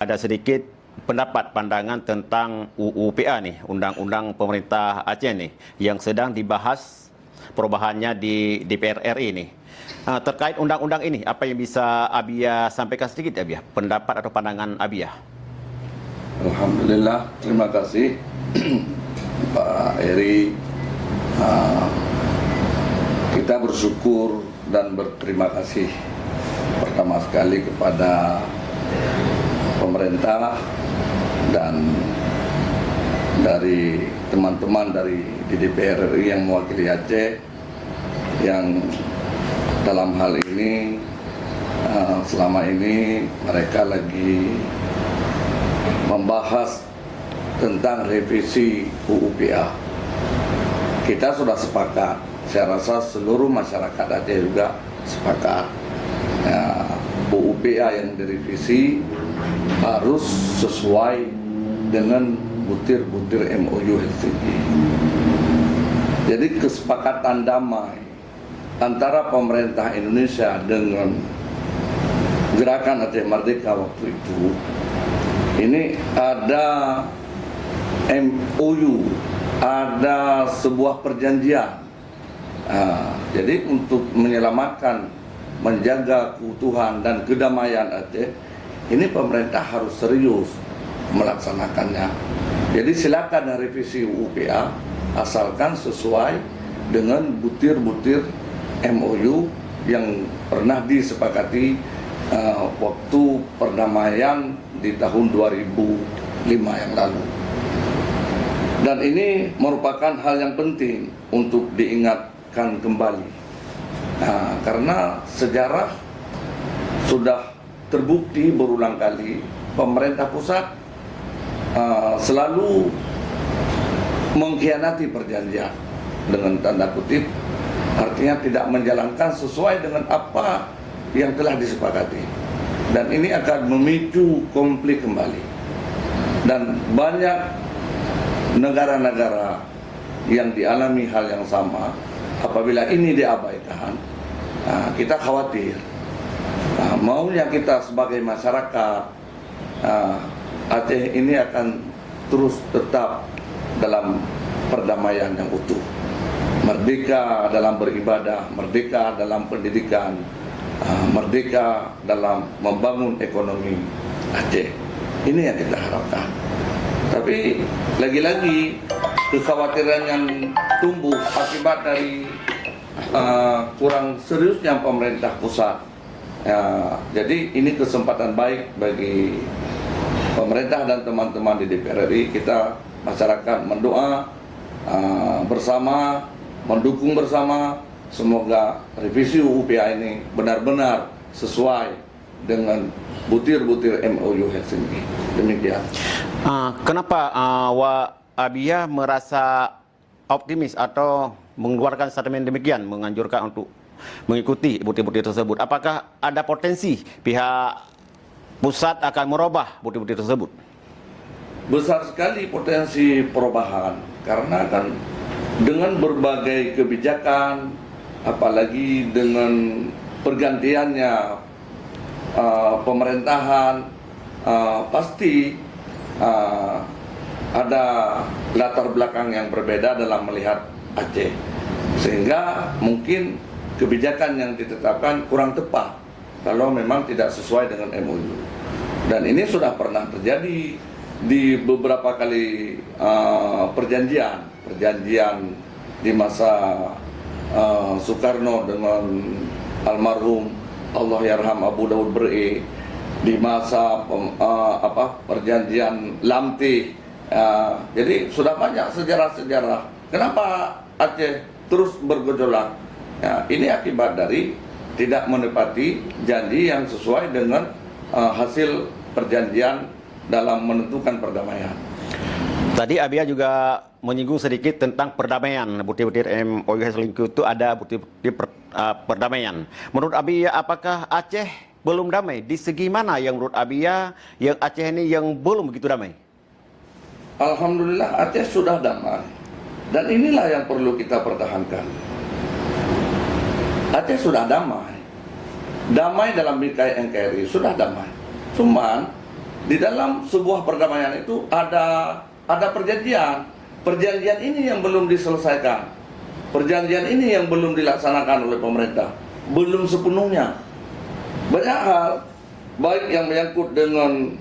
Ada sedikit pendapat pandangan tentang UU-PA nih, Undang-Undang Pemerintah Aceh nih, yang sedang dibahas perubahannya di DPR RI nih. Terkait undang-undang ini, apa yang bisa Abia sampaikan sedikit, Abia? Pendapat atau pandangan Abia? Alhamdulillah, terima kasih Pak Eri. Kita bersyukur dan berterima kasih pertama sekali kepada pemerintah dan dari teman-teman dari DPR RI yang mewakili Aceh, yang dalam hal ini selama ini mereka lagi membahas tentang revisi UU-PA. Kita sudah sepakat, saya rasa seluruh masyarakat Aceh juga sepakat. UU-PA yang direvisi harus sesuai dengan butir-butir MOU Helsinki. Jadi kesepakatan damai antara pemerintah Indonesia dengan Gerakan Aceh Merdeka waktu itu, ini ada MOU, ada sebuah perjanjian. Jadi untuk menyelamatkan, menjaga keutuhan dan kedamaian Aceh, ini pemerintah harus serius melaksanakannya. Jadi silakan revisi UU-PA asalkan sesuai dengan butir-butir MOU yang pernah disepakati waktu perdamaian di tahun 2005 yang lalu. Dan ini merupakan hal yang penting untuk diingatkan kembali. Karena sejarah sudah terbukti berulang kali pemerintah pusat selalu mengkhianati perjanjian, dengan tanda kutip, artinya tidak menjalankan sesuai dengan apa yang telah disepakati, dan ini akan memicu konflik kembali. Dan banyak negara-negara yang dialami hal yang sama. Apabila ini diabaikan, kita khawatir maunya kita sebagai masyarakat Aceh ini akan terus tetap dalam perdamaian yang utuh, merdeka dalam beribadah, merdeka dalam pendidikan, merdeka dalam membangun ekonomi Aceh. Ini yang kita harapkan. Tapi lagi-lagi kekhawatiran yang tumbuh akibat dari kurang seriusnya pemerintah pusat. Jadi ini kesempatan baik bagi pemerintah dan teman-teman di DPR RI. Kita masyarakat mendoa bersama, mendukung bersama, semoga revisi UU-PA ini benar-benar sesuai dengan butir-butir MOU Helsinki. Demikian. Kenapa Abia merasa optimis atau mengeluarkan statement demikian, menganjurkan untuk mengikuti butir-butir tersebut? Apakah ada potensi pihak pusat akan merubah butir-butir tersebut? Besar sekali potensi perubahan, karena kan dengan berbagai kebijakan, apalagi dengan pergantiannya pemerintahan, pasti ada latar belakang yang berbeda dalam melihat Aceh, sehingga mungkin kebijakan yang ditetapkan kurang tepat kalau memang tidak sesuai dengan MOU. Dan ini sudah pernah terjadi di beberapa kali perjanjian di masa Soekarno dengan almarhum Allahyarham Abu Daud Bre, di masa perjanjian Lamti. Jadi sudah banyak sejarah-sejarah. Kenapa Aceh terus bergejolak? Ini akibat dari tidak menepati janji yang sesuai dengan hasil perjanjian dalam menentukan perdamaian. Tadi Abia juga menyinggung sedikit tentang perdamaian. Butir-butir MOU Helsinki itu ada butir-butir perdamaian. Menurut Abia, apakah Aceh belum damai? Di segi mana yang menurut Abia yang Aceh ini yang belum begitu damai? Alhamdulillah Aceh sudah damai, dan inilah yang perlu kita pertahankan. Aceh sudah damai dalam bingkai NKRI, sudah damai. Cuman di dalam sebuah perdamaian itu ada perjanjian. Perjanjian ini yang belum diselesaikan. Perjanjian ini yang belum dilaksanakan oleh pemerintah. Belum sepenuhnya. Banyak hal, baik yang menyangkut dengan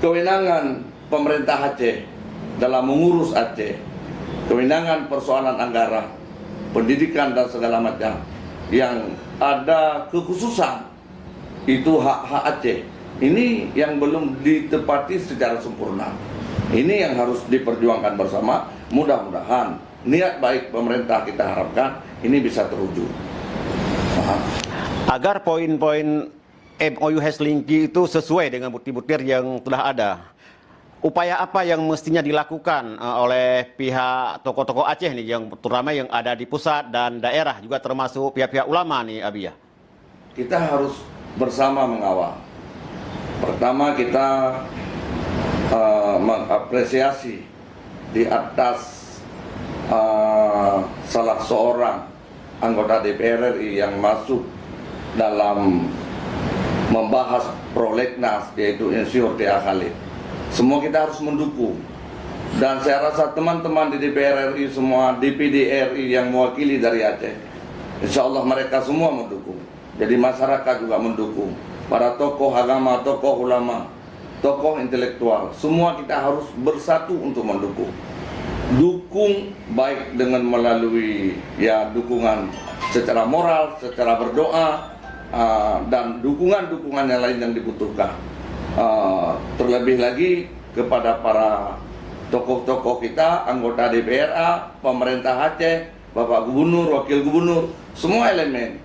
kewenangan pemerintah Aceh dalam mengurus Aceh, kewenangan persoalan anggaran, pendidikan dan segala macam, yang ada kekhususan, itu hak-hak Aceh. Ini yang belum ditepati secara sempurna. Ini yang harus diperjuangkan bersama. Mudah-mudahan niat baik pemerintah kita harapkan ini bisa terwujud. Agar poin-poin MOU Helsinki itu sesuai dengan bukti-bukti yang telah ada, upaya apa yang mestinya dilakukan oleh pihak tokoh-tokoh Aceh nih, yang terutama yang ada di pusat dan daerah, juga termasuk pihak-pihak ulama nih, Abiyah? Kita harus bersama mengawal. Pertama, kita mengapresiasi di atas salah seorang anggota DPR RI yang masuk dalam membahas prolegnas, yaitu Insinyur T.A. Khalid. Semua kita harus mendukung. Dan saya rasa teman-teman di DPR RI semua, DPD RI yang mewakili dari Aceh, insya Allah mereka semua mendukung. Jadi masyarakat juga mendukung. Para tokoh agama, tokoh ulama, tokoh intelektual, semua kita harus bersatu untuk mendukung. Dukung baik dengan melalui dukungan secara moral, secara berdoa, dan dukungan-dukungan yang lain yang dibutuhkan. Terlebih lagi kepada para tokoh-tokoh kita, anggota DPRA, pemerintah Aceh, Bapak Gubernur, Wakil Gubernur, semua elemen.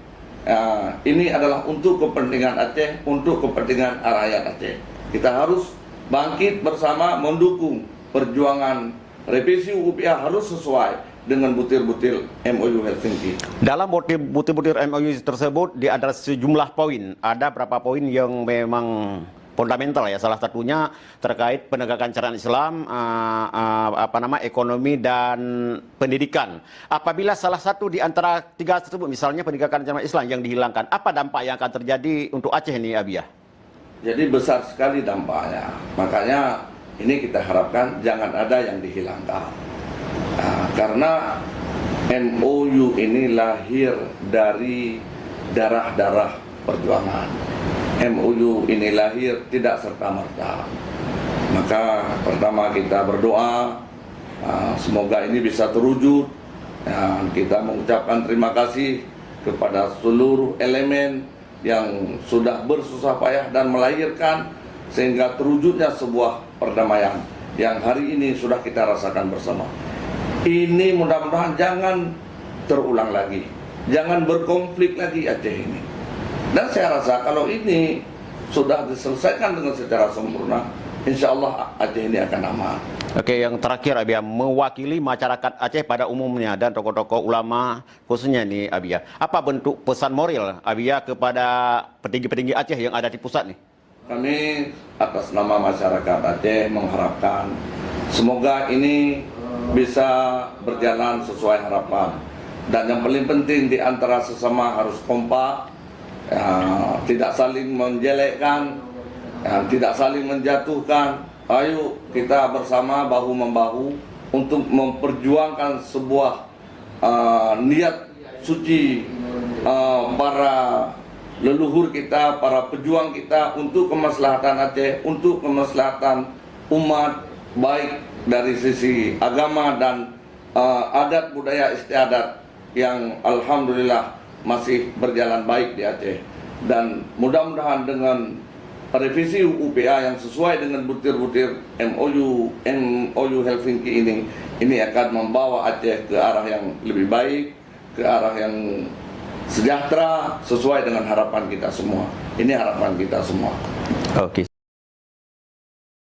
Ini adalah untuk kepentingan Aceh, untuk kepentingan rakyat Aceh. Kita harus bangkit bersama mendukung perjuangan revisi UU PA harus sesuai dengan butir-butir MOU Helsinki. Dalam butir-butir MOU tersebut ada sejumlah poin. Ada berapa poin yang memang fundamental ya. Salah satunya terkait penegakan syariat Islam, ekonomi dan pendidikan. Apabila salah satu di antara tiga tersebut, misalnya penegakan syariat Islam yang dihilangkan, apa dampak yang akan terjadi untuk Aceh ini, Abiyah? Jadi besar sekali dampaknya. Makanya ini kita harapkan jangan ada yang dihilangkan. Karena MOU ini lahir dari darah-darah perjuangan. MOU ini lahir tidak serta-merta. Maka pertama kita berdoa, semoga ini bisa terwujud. Kita mengucapkan terima kasih kepada seluruh elemen yang sudah bersusah payah dan melahirkan sehingga terwujudnya sebuah perdamaian yang hari ini sudah kita rasakan bersama. Ini mudah-mudahan jangan terulang lagi, jangan berkonflik lagi Aceh ini. Dan saya rasa kalau ini sudah diselesaikan dengan secara sempurna, insya Allah Aceh ini akan aman. Oke, yang terakhir Abiyah, mewakili masyarakat Aceh pada umumnya dan tokoh-tokoh ulama khususnya nih Abiyah, apa bentuk pesan moral Abiyah kepada petinggi-petinggi Aceh yang ada di pusat nih? Kami atas nama masyarakat Aceh mengharapkan semoga ini bisa berjalan sesuai harapan. Dan yang paling penting di antara sesama harus kompak, tidak saling menjelekkan, tidak saling menjatuhkan. Ayo kita bersama bahu-membahu untuk memperjuangkan sebuah niat suci para leluhur kita, para pejuang kita untuk kemaslahatan Aceh, untuk kemaslahatan umat, baik dari sisi agama dan adat budaya istiadat yang alhamdulillah masih berjalan baik di Aceh. Dan mudah-mudahan dengan revisi UU PA yang sesuai dengan butir-butir MOU Helsinki ini akan membawa Aceh ke arah yang lebih baik, ke arah yang sejahtera sesuai dengan harapan kita semua. Ini harapan kita semua. Oke.